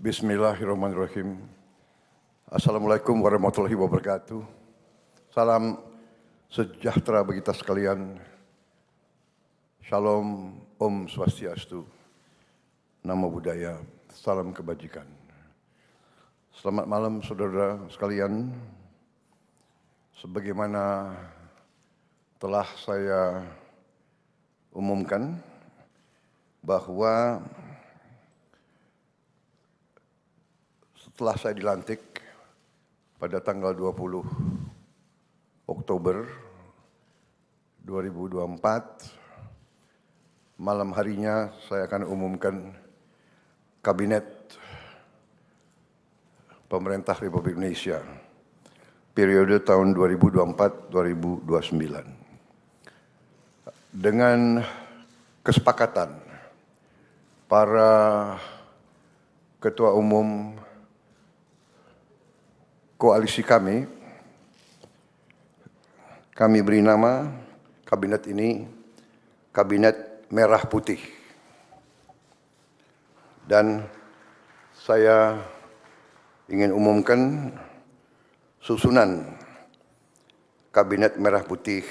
Bismillahirrahmanirrahim. Assalamualaikum warahmatullahi wabarakatuh. Salam sejahtera bagi kita sekalian. Shalom, Om Swastiastu, Namo Buddhaya, salam kebajikan. Selamat malam saudara sekalian. Sebagaimana telah saya umumkan bahwa setelah saya dilantik pada tanggal 20 Oktober 2024, malam harinya saya akan umumkan Kabinet Pemerintah Republik Indonesia periode tahun 2024-2029. Dengan kesepakatan para ketua umum koalisi kami beri nama kabinet ini Kabinet Merah Putih. Dan saya ingin umumkan susunan Kabinet Merah Putih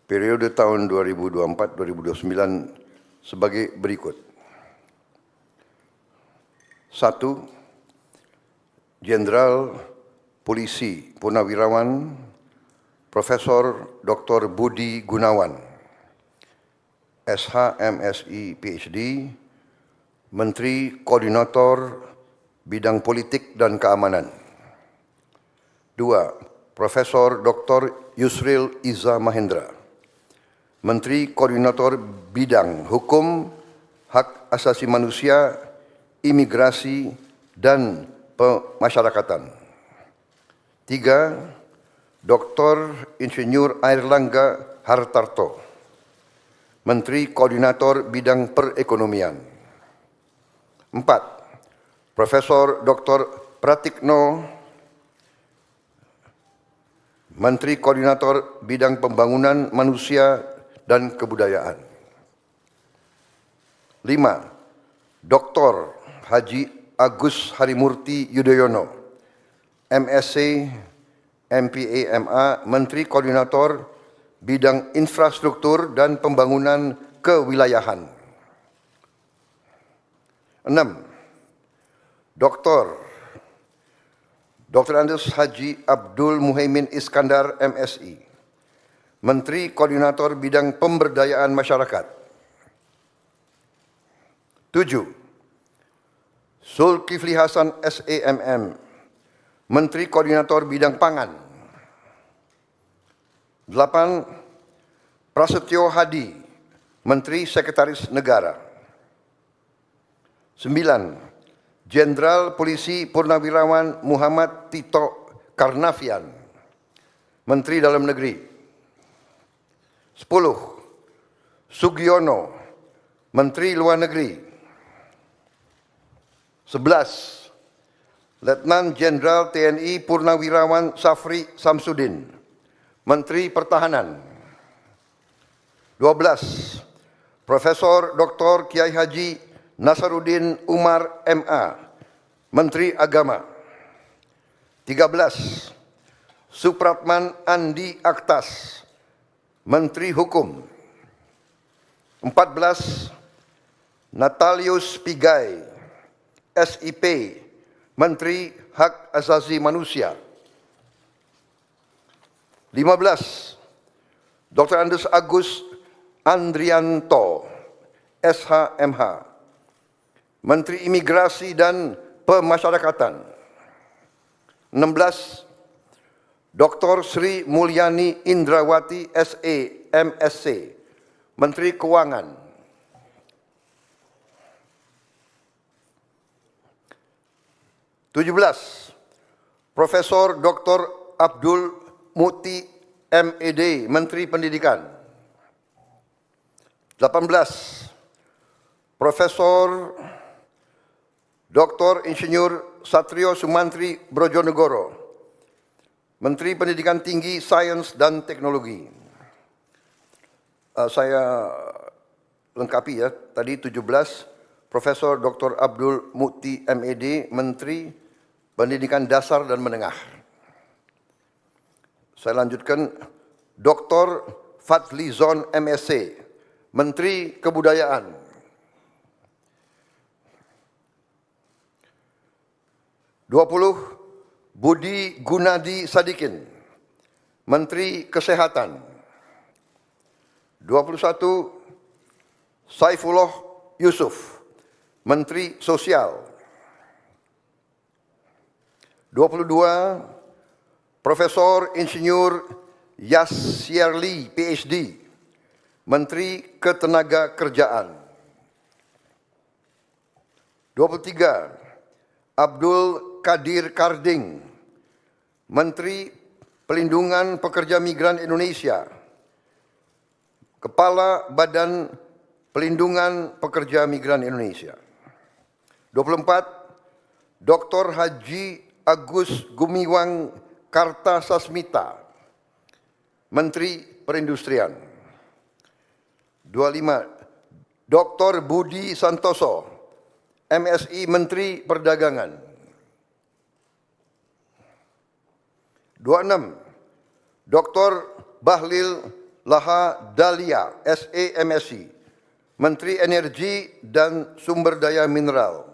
periode tahun 2024-2029 sebagai berikut. 1. Jenderal Polisi Purnawirawan Profesor Dr. Budi Gunawan, SH, MSI, PhD, Menteri Koordinator Bidang Politik dan Keamanan. 2. Profesor Dr. Yusril Iza Mahendra, Menteri Koordinator Bidang Hukum, Hak Asasi Manusia, Imigrasi, dan Pemasyarakatan. 3. Dr. Insinyur Airlangga Hartarto, Menteri Koordinator Bidang Perekonomian. 4. Profesor Dr. Pratikno, Menteri Koordinator Bidang Pembangunan Manusia dan Kebudayaan. 5. Dr. Haji Agus Harimurti Yudhoyono, MSc, MPA, MA, Menteri Koordinator Bidang Infrastruktur dan Pembangunan Kewilayahan. 6. Dr. Andes Haji Abdul Muhaimin Iskandar, MSI, Menteri Koordinator Bidang Pemberdayaan Masyarakat. 7. Zulkifli Hasan, SEMM, Menteri Koordinator Bidang Pangan. 8. Prasetyo Hadi, Menteri Sekretaris Negara. 9. Jenderal Polisi Purnawirawan Muhammad Tito Karnavian, Menteri Dalam Negeri. 10. Sugiono, Menteri Luar Negeri. 11. Letnan Jenderal TNI Purnawirawan Safri Samsudin, Menteri Pertahanan. 12. Profesor Dr. Kiai Haji Nasaruddin Umar, MA, Menteri Agama. 13. Supratman Andi Aktas, Menteri Hukum. 14. Natalius Pigai, SIP, Menteri Hak Asasi Manusia. 15. Dr. Andes Agus Andrianto, SHMH, Menteri Imigrasi dan Pemasyarakatan. 16. Dr. Sri Mulyani Indrawati, SE, MSc, Menteri Keuangan. 17. Profesor Dr. Abdul Muti, MED, Menteri Pendidikan. 18. Profesor Dr. Insinyur Satrio Sumantri Brojonegoro, Menteri Pendidikan Tinggi, Sains dan Teknologi. Saya lengkapi ya, tadi 17 Profesor Dr. Abdul Mukti MED, Menteri Pendidikan Dasar dan Menengah. Saya lanjutkan, Dr. Fadlizon MSc, Menteri Kebudayaan. Budi Gunadi Sadikin, Menteri Kesehatan. 21, Saifullah Yusuf, Menteri Sosial. 22, Profesor Insinyur Yasyarli, PhD, Menteri Ketenagakerjaan. 23, Abdul Qadir Karding, Menteri Pelindungan Pekerja Migran Indonesia, Kepala Badan Pelindungan Pekerja Migran Indonesia. 24, Dr. Haji Agus Gumiwang Kartasasmita, Menteri Perindustrian. 25, Dr. Budi Santoso, MSI, Menteri Perdagangan. 26, Dr. Bahlil Laha Dalia, SE, MSI, Menteri Energi dan Sumber Daya Mineral.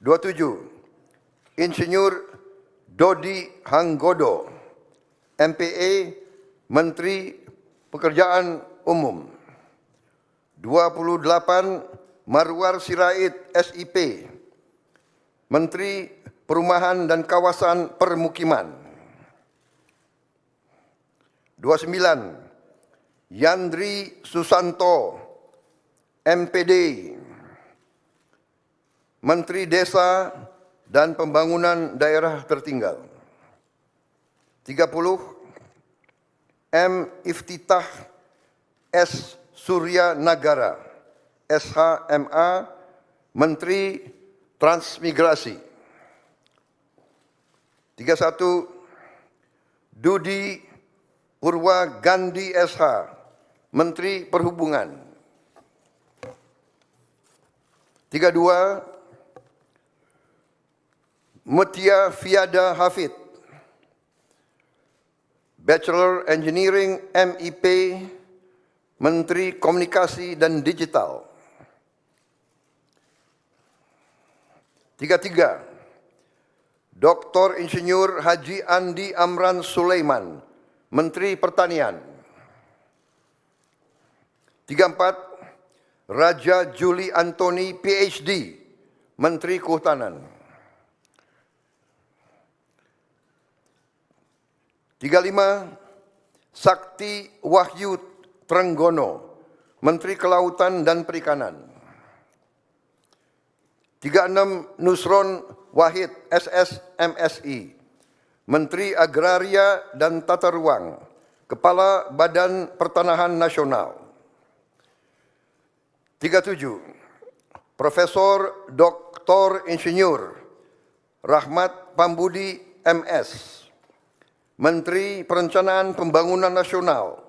27, Insinyur Dodi Hanggodo, MPE, Menteri Pekerjaan Umum. 28, Marwar Sirait, SIP, Menteri Perumahan dan Kawasan Permukiman. 29, Yandri Susanto, MPD, Menteri Desa dan Pembangunan Daerah Tertinggal. 30, M. Iftitah S. Surya Nagara, SHMA, Menteri Transmigrasi. 31, Dudi Purwa Gandhi SH, Menteri Perhubungan. 32, Mutia Fiada Hafid, Bachelor Engineering MIP, Menteri Komunikasi dan Digital. 33, Dr. Insinyur Haji Andi Amran Sulaiman, Menteri Pertanian. 34, Raja Juli Antoni, PhD, Menteri Kehutanan. 35, Sakti Wahyu Trenggono, Menteri Kelautan dan Perikanan. 36, Nusron Wahid, SS, MSI, Menteri Agraria dan Tata Ruang, Kepala Badan Pertanahan Nasional. 37, Profesor Dr. Insinyur Rahmat Pambudi, MS, Menteri Perencanaan Pembangunan Nasional,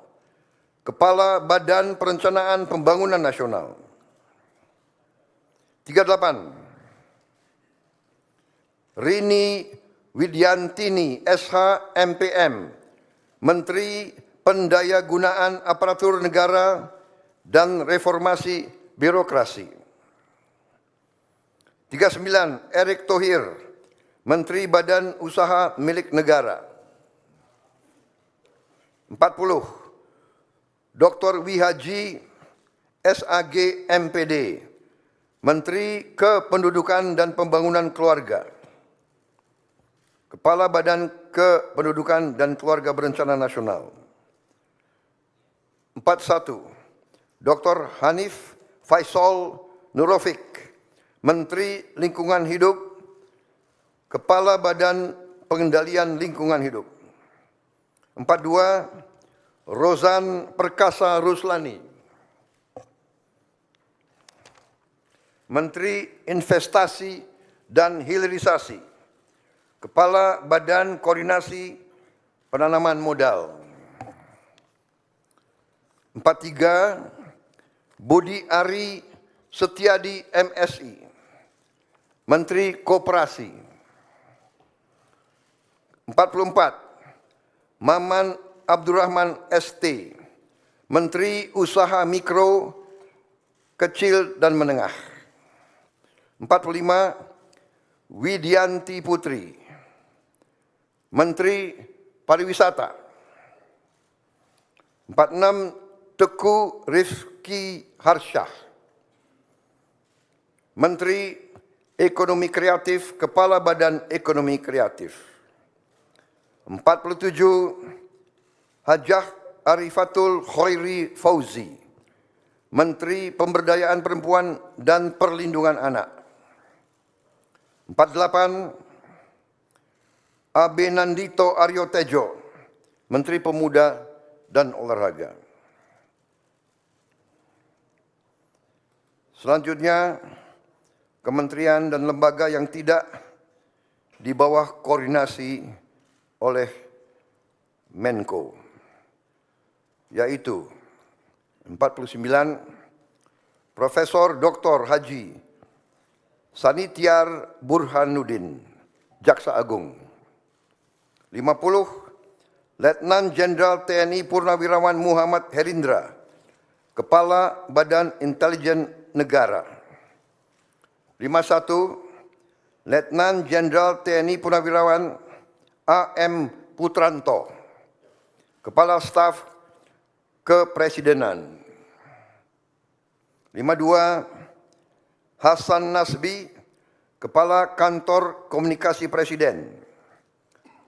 Kepala Badan Perencanaan Pembangunan Nasional. 38, Rini Widyantini, SH, MPM, Menteri Pendayagunaan Aparatur Negara dan Reformasi Birokrasi. 39, Erick Thohir, Menteri Badan Usaha Milik Negara. 40, Dr. Wihaji SAG, MPD, Menteri Kependudukan dan Pembangunan Keluarga, Kepala Badan Kependudukan dan Keluarga Berencana Nasional. 41, Dr. Hanif Faisal Nurofik, Menteri Lingkungan Hidup, Kepala Badan Pengendalian Lingkungan Hidup. 42, Rozan Perkasa Ruslani, Menteri Investasi dan Hilirisasi, Kepala Badan Koordinasi Penanaman Modal. 43, Budi Ari Setiadi MSI, Menteri Koperasi. 44, Maman Abdurrahman ST, Menteri Usaha Mikro, Kecil dan Menengah. 45, Widianti Putri, Menteri Pariwisata. 46, Teguh Rifki Harsyah, Menteri Ekonomi Kreatif, Kepala Badan Ekonomi Kreatif. 47, Hajah Arifatul Khairi Fauzi, Menteri Pemberdayaan Perempuan dan Perlindungan Anak. 48, Abe Nandito Aryo Tejo, Menteri Pemuda dan Olahraga. Selanjutnya, kementerian dan lembaga yang tidak di bawah koordinasi oleh Menko, yaitu 49, Profesor Dr. Haji Sanitiar Burhanuddin, Jaksa Agung. 50, Letnan Jenderal TNI Purnawirawan Muhammad Herindra, Kepala Badan Intelijen Negara. 51, Letnan Jenderal TNI Purnawirawan AM Putranto, Kepala Staf Kepresidenan. 52, Hasan Nasbi, Kepala Kantor Komunikasi Presiden.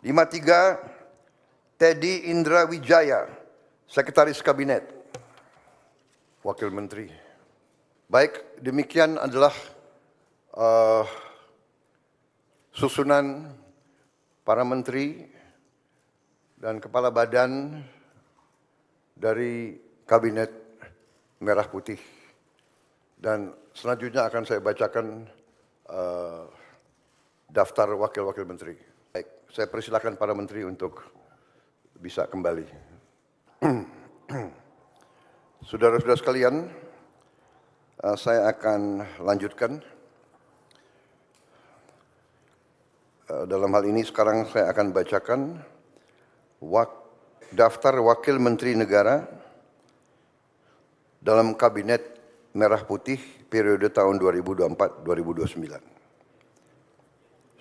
53, Teddy Indra Wijaya, Sekretaris Kabinet. Wakil Menteri. Baik, demikian adalah susunan para menteri dan kepala badan dari Kabinet Merah Putih. Dan selanjutnya akan saya bacakan daftar wakil-wakil menteri. Baik, saya persilakan para menteri untuk bisa kembali. Saudara-saudara sekalian, saya akan lanjutkan. Dalam hal ini sekarang saya akan bacakan daftar wakil menteri negara dalam Kabinet Merah Putih periode tahun 2024-2029.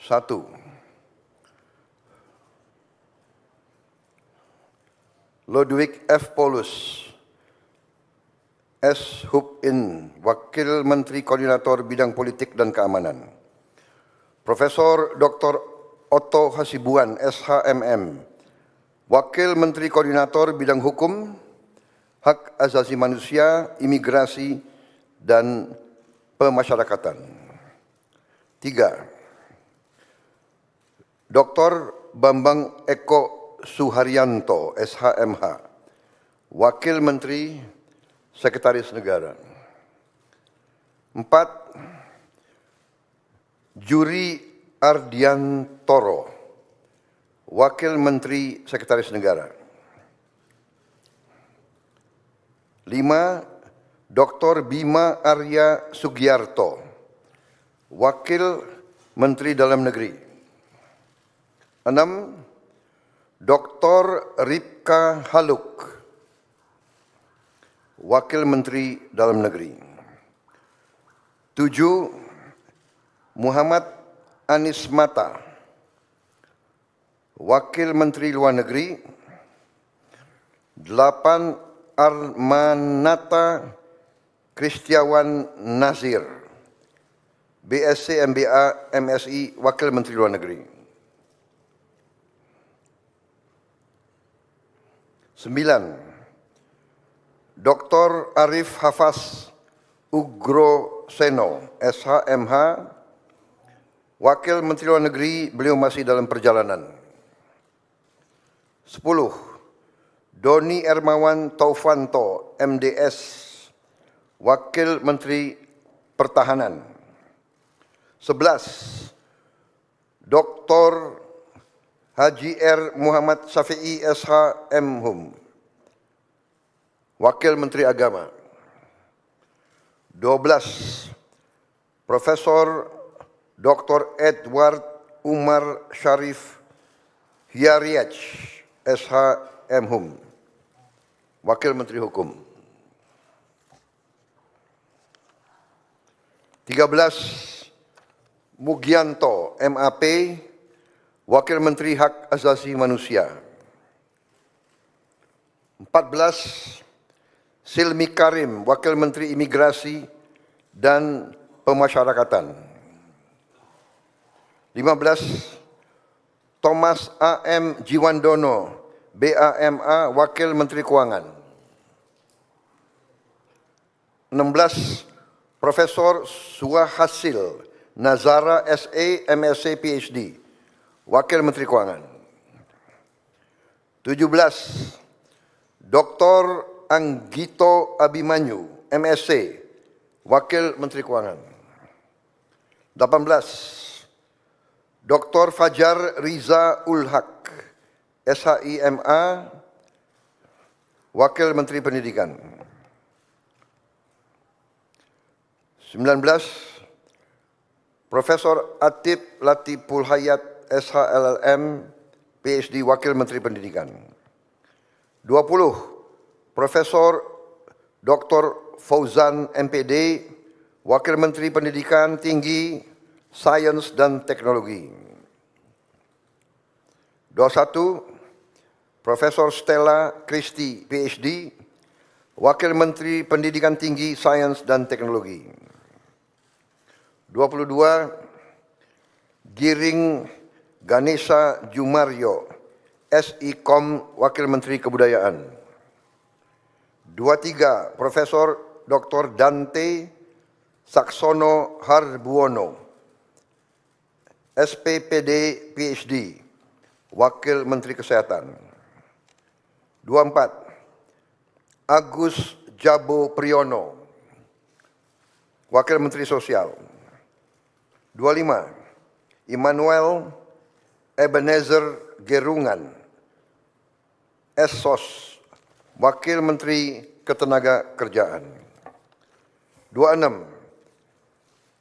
1. Ludwig F. Paulus, S. Hub-In, Wakil Menteri Koordinator Bidang Politik dan Keamanan. Profesor Dr. Otto Hasibuan, SHMM, Wakil Menteri Koordinator Bidang Hukum, Hak Asasi Manusia, Imigrasi, dan Pemasyarakatan. 3. Dr. Bambang Eko Suharyanto, SHMH, Wakil Menteri Sekretaris Negara. 4. Juri Ardiantoro, Wakil Menteri Sekretaris Negara. 5. Dr. Bima Arya Sugiarto, Wakil Menteri Dalam Negeri. 6. Dr. Ripka Haluk, Wakil Menteri Dalam Negeri. 7. Muhammad Anies Mata, Wakil Menteri Luar Negeri. 8. Armanata Kristiawan Nasir, BSc MBA MSI, Wakil Menteri Luar Negeri. 9. Dr. Arif Hafaz Ugroseno, SHMH, Wakil Menteri Luar Negeri, beliau masih dalam perjalanan. 10. Doni Ermawan Taufanto, MDS, Wakil Menteri Pertahanan. 11. Dr. Haji R. Muhammad Syafi'i, SH, M.Hum, Wakil Menteri Agama. 12. Profesor Dr. Edward Umar Syarif Hiyariach, SH MHum, Wakil Menteri Hukum. 13. Mugianto, MAP, Wakil Menteri Hak Asasi Manusia. 14. Silmi Karim, Wakil Menteri Imigrasi dan Pemasyarakatan. 15. Thomas A.M. Jiwandono, BAMA, Wakil Menteri Keuangan. 16. Profesor Suhasil Nazara, SA, MSc, PhD, Wakil Menteri Keuangan. 17. Dr. Anggito Abimanyu, MSc, Wakil Menteri Keuangan. 18. Dr. Fajar Riza Ulhaq, SHIMA, Wakil Menteri Pendidikan. 19. Profesor Atib Latiful Hayat, SHLLM, PhD, Wakil Menteri Pendidikan. 20. Profesor Dr. Fauzan, MPD, Wakil Menteri Pendidikan Tinggi, Sains dan Teknologi. 21. Profesor Stella Christy, PhD, Wakil Menteri Pendidikan Tinggi, Sains dan Teknologi. 22. Giring Ganesha Jumaryo, SIKOM, Wakil Menteri Kebudayaan. 23. Profesor Dr. Dante Saksono Harbuono, SPPD, PhD, Wakil Menteri Kesehatan. 24. Agus Jabo Priyono, Wakil Menteri Sosial. 25. Immanuel Ebenezer Gerungan, SSOS, Wakil Menteri Ketenagakerjaan. 26.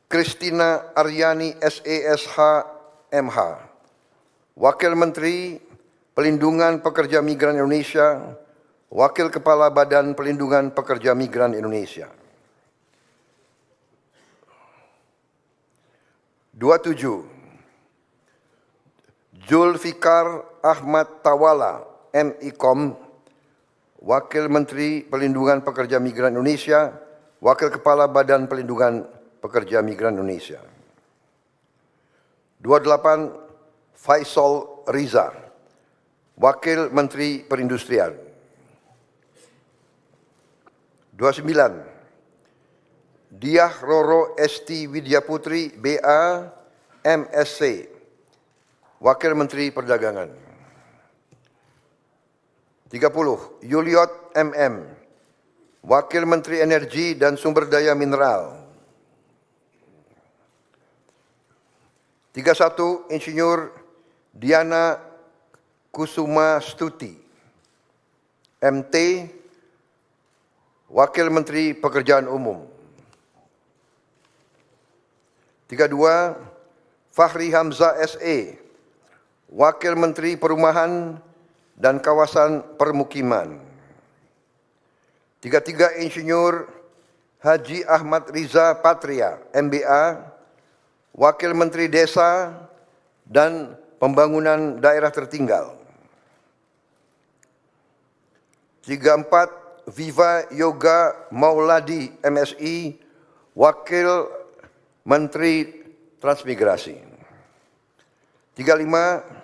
Christina Aryani, SESH MH, Wakil Menteri Pelindungan Pekerja Migran Indonesia, Wakil Kepala Badan Pelindungan Pekerja Migran Indonesia. 27. Zulfikar Ahmad Tawala, MIKOM, Wakil Menteri Pelindungan Pekerja Migran Indonesia, Wakil Kepala Badan Pelindungan Pekerja Migran Indonesia. 28. Faisal Riza, Wakil Menteri Perindustrian. 29. Diah Roro Esti Widyaputri, BA, MSc, Wakil Menteri Perdagangan. 30. Yuliot MM, Wakil Menteri Energi dan Sumber Daya Mineral. 31. Insinyur Diana Kusuma Stuti, MT, Wakil Menteri Pekerjaan Umum. 32. Fahri Hamzah, SE, Wakil Menteri Perumahan dan Kawasan Permukiman. 33. Insinyur Haji Ahmad Riza Patria, MBA, Wakil Menteri Desa dan Pembangunan Daerah Tertinggal. 34. Viva Yoga Mauladi, MSI, Wakil Menteri Transmigrasi. 35.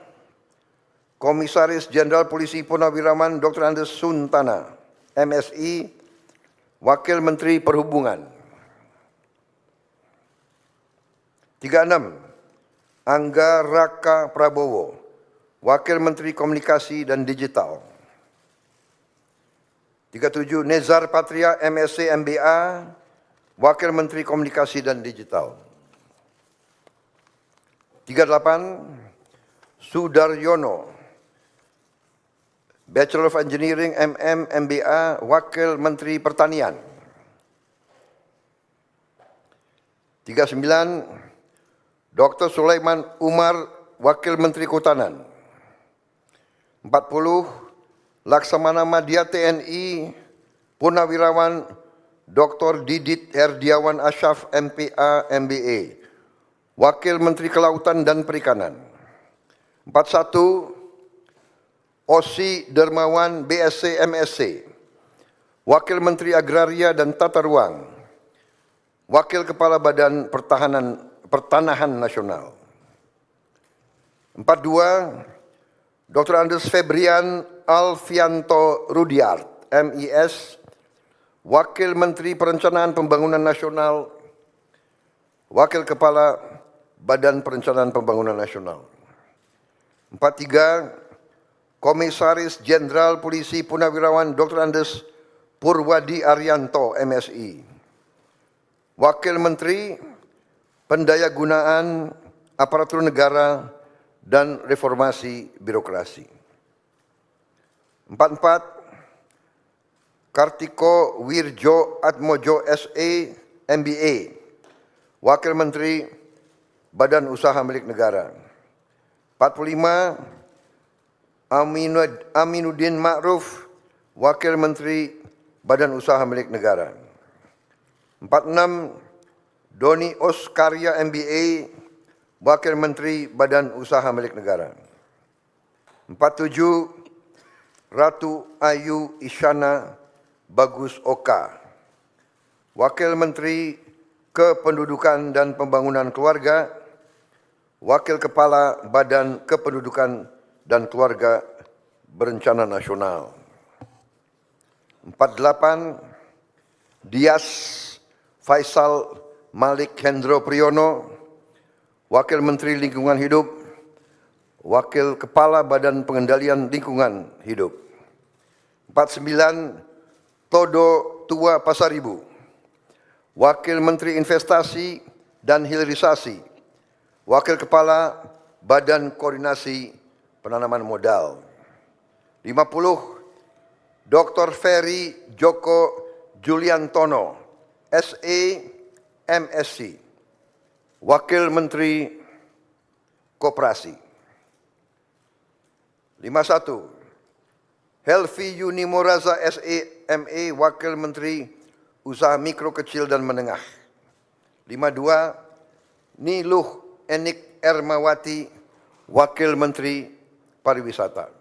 Komisaris Jenderal Polisi Purnawiraman Dr. Andes Suntana, MSI, Wakil Menteri Perhubungan. 36. Angga Raka Prabowo, Wakil Menteri Komunikasi dan Digital. 37. Nezar Patria, MSc, MBA, Wakil Menteri Komunikasi dan Digital. 38. Sudaryono, Bachelor of Engineering, MM, MBA, Wakil Menteri Pertanian. 39, Dr. Sulaiman Umar, Wakil Menteri Kehutanan. 40, Laksamana Madya TNI, Purnawirawan Dr. Didit Herdiawan Asyaf, MPA, MBA, Wakil Menteri Kelautan dan Perikanan. 41, Osi Dermawan, BSc, MSc, Wakil Menteri Agraria dan Tata Ruang, Wakil Kepala Badan Pertanahan Nasional. 42, Dr. Andes Febrian Alfianto Rudiart, MIS, Wakil Menteri Perencanaan Pembangunan Nasional, Wakil Kepala Badan Perencanaan Pembangunan Nasional. 43, Komisaris Jenderal Polisi Purnawirawan Dr. Andes Purwadi Arianto, MSI, Wakil Menteri Pendayagunaan Aparatur Negara dan Reformasi Birokrasi. 44, Kartiko Wirjo Atmojo, SE, MBA, Wakil Menteri Badan Usaha Milik Negara. 45, Aminuddin Ma'ruf, Wakil Menteri Badan Usaha Milik Negara. 46, Doni Oskarya, MBA, Wakil Menteri Badan Usaha Milik Negara. 47, Ratu Ayu Isyana Bagus Oka, Wakil Menteri Kependudukan dan Pembangunan Keluarga, Wakil Kepala Badan Kependudukan dan Keluarga Berencana Nasional. 48, Dias Faisal Malik Hendro Priyono, Wakil Menteri Lingkungan Hidup, Wakil Kepala Badan Pengendalian Lingkungan Hidup. 49, Todo Tua Pasaribu, Wakil Menteri Investasi dan Hilirisasi, Wakil Kepala Badan Koordinasi Penanaman Modal. 50, Dr. Ferry Joko Juliantono, SE, MSc, Wakil Menteri Koperasi. 51, Helvi Yuni Moraza, SE, MA, Wakil Menteri Usaha Mikro, Kecil dan Menengah. 52, Niluh Enik Ermawati, Wakil Menteri Pariwisata.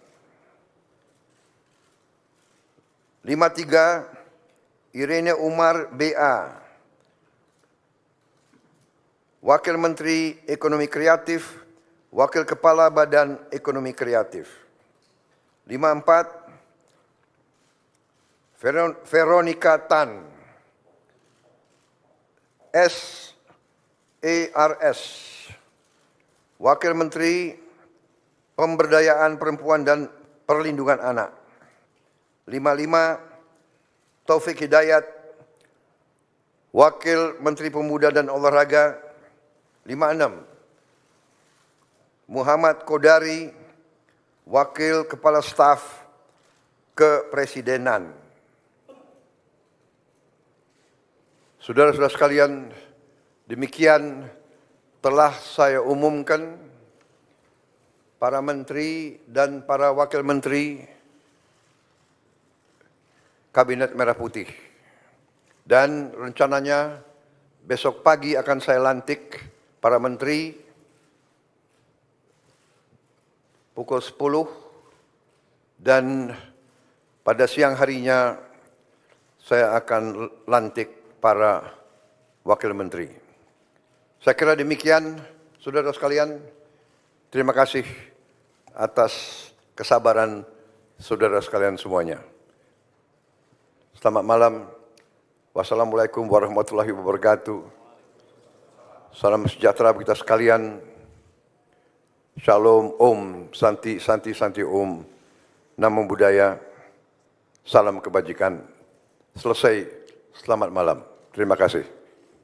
53, Irene Umar, BA, Wakil Menteri Ekonomi Kreatif, Wakil Kepala Badan Ekonomi Kreatif. 54, Veronica Tan, SARS, Wakil Menteri Pemberdayaan Perempuan dan Perlindungan Anak. 55, Taufik Hidayat, Wakil Menteri Pemuda dan Olahraga. 56, Muhammad Kodari, Wakil Kepala Staf Kepresidenan. Saudara-saudara sekalian, demikian telah saya umumkan para menteri dan para wakil menteri Kabinet Merah Putih. Dan rencananya besok pagi akan saya lantik para menteri pukul 10 dan pada siang harinya saya akan lantik para wakil menteri. Saya kira demikian, saudara sekalian. Terima kasih atas kesabaran saudara sekalian semuanya. Selamat malam. Wassalamualaikum warahmatullahi wabarakatuh. Salam sejahtera bagi kita sekalian. Shalom, Om, Santi, Santi, Santi, Om. Namo Buddhaya. Salam kebajikan. Selesai. Selamat malam. Terima kasih.